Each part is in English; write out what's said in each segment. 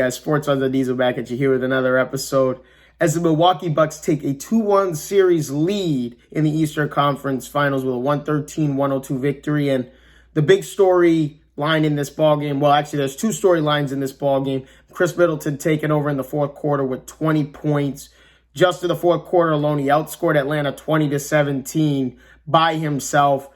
guys? Sports on the Diesel back at you here with another episode. As the Milwaukee Bucks take a 2-1 series lead in the Eastern Conference Finals with a 113-102 victory. And the big story line in this ballgame, well, actually, there's two storylines in this ballgame. Khris Middleton taking over in the fourth quarter with 20 points. Just in the fourth quarter alone, he outscored Atlanta 20-17 by himself.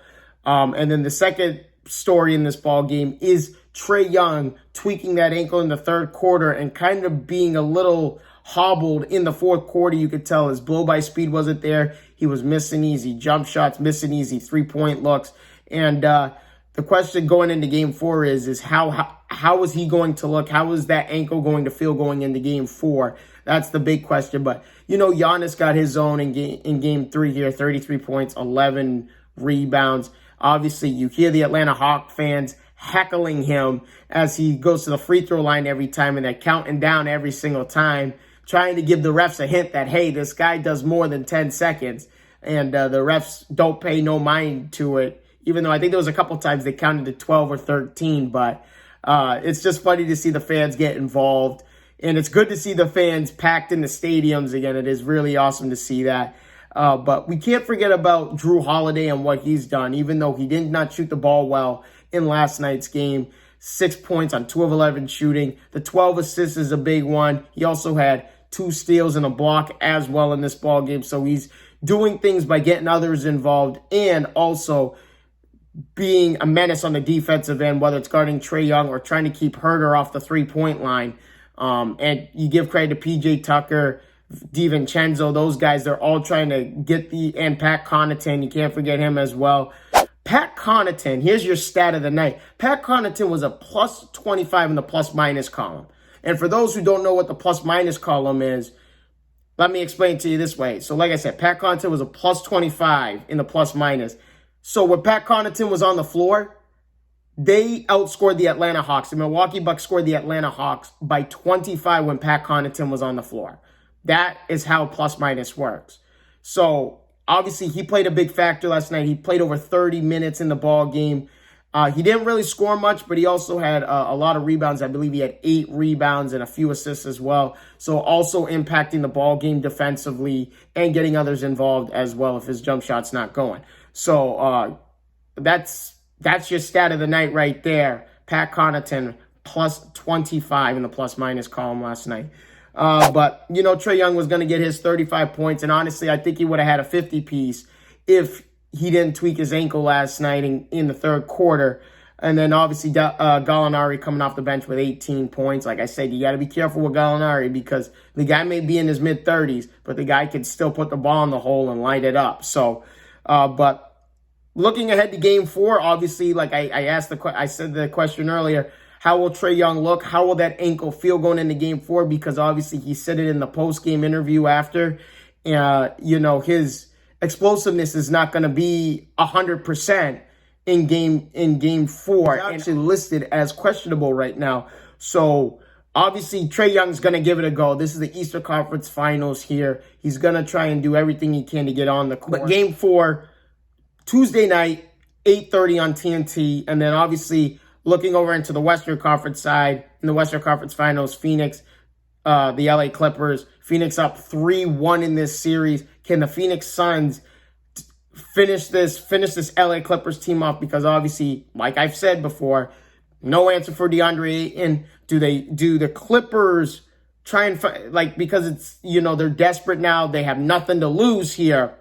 And then the second story in this ballgame is Trey Young tweaking that ankle in the third quarter and kind of being a little hobbled in the fourth quarter. You could tell his blow-by speed wasn't there. He was missing easy jump shots, missing easy three-point looks. And the question going into Game 4 is how is he going to look? How is that ankle going to feel going into Game 4? That's the big question. But, you know, Giannis got his own in Game 3 here, 33 points, 11 rebounds. Obviously, you hear the Atlanta Hawks fans heckling him as he goes to the free throw line every time, and they're counting down every single time, trying to give the refs a hint that, hey, this guy does more than 10 seconds. And the refs don't pay no mind to it, even though I think there was a couple times they counted to 12 or 13. But it's just funny to see the fans get involved. And it's good to see the fans packed in the stadiums again. It is really awesome to see that. But we can't forget about Jrue Holiday and what he's done, even though he did not shoot the ball well in last night's game. 6 points on 2 of 11 shooting. The 12 assists is a big one. He also had 2 steals and a block as well in this ball game. So he's doing things by getting others involved and also being a menace on the defensive end, whether it's guarding Trey Young or trying to keep Herter off the three-point line. And you give credit to P.J. Tucker, DiVincenzo, those guys, they're all trying to get and Pat Connaughton, you can't forget him as well. Pat Connaughton, here's your stat of the night. Pat Connaughton was a plus 25 in the plus-minus column. And for those who don't know what the plus-minus column is, let me explain to you this way. So like I said, Pat Connaughton was a plus 25 in the plus-minus. So when Pat Connaughton was on the floor, they outscored the Atlanta Hawks. The Milwaukee Bucks scored the Atlanta Hawks by 25 when Pat Connaughton was on the floor. That is how plus-minus works. So obviously, he played a big factor last night. He played over 30 minutes in the ball game. He didn't really score much, but he also had a lot of rebounds. I believe he had 8 rebounds and a few assists as well. So also impacting the ball game defensively and getting others involved as well if his jump shot's not going. So that's your stat of the night right there. Pat Connaughton plus 25 in the plus-minus column last night. But, you know, Trey Young was going to get his 35 points. And honestly, I think he would have had a 50-piece if he didn't tweak his ankle last night in the third quarter. And then obviously Gallinari coming off the bench with 18 points. Like I said, you got to be careful with Gallinari because the guy may be in his mid-30s, but the guy can still put the ball in the hole and light it up. So, but looking ahead to Game 4, obviously, like I said the question earlier, how will Trey Young look? How will that ankle feel going into Game 4? Because obviously he said it in the post-game interview after. You know, his explosiveness is not going to be 100% in Game 4. It's actually listed as questionable right now. So obviously Trey Young's going to give it a go. This is the Eastern Conference Finals here. He's going to try and do everything he can to get on the court. But Game 4, Tuesday night, 8:30 on TNT. And then obviously looking over into the Western Conference side, in the Western Conference Finals, Phoenix, the LA Clippers, Phoenix up 3-1 in this series. Can the Phoenix Suns finish this LA Clippers team off? Because obviously, like I've said before, no answer for DeAndre Ayton. Do the Clippers try and because it's, you know, they're desperate now. They have nothing to lose here.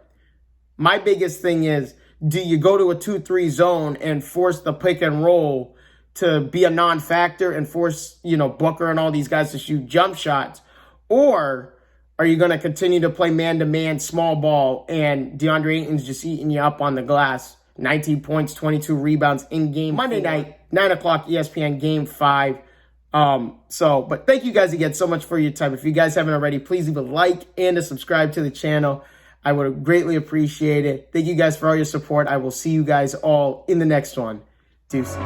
My biggest thing is, do you go to a 2-3 zone and force the pick and roll to be a non-factor and force, you know, Booker and all these guys to shoot jump shots? Or are you going to continue to play man-to-man small ball and DeAndre Ayton's just eating you up on the glass? 19 points, 22 rebounds in Game 4. Monday night, 9 o'clock ESPN, Game 5. But thank you guys again so much for your time. If you guys haven't already, please leave a like and a subscribe to the channel. I would greatly appreciate it. Thank you guys for all your support. I will see you guys all in the next one. Deuces.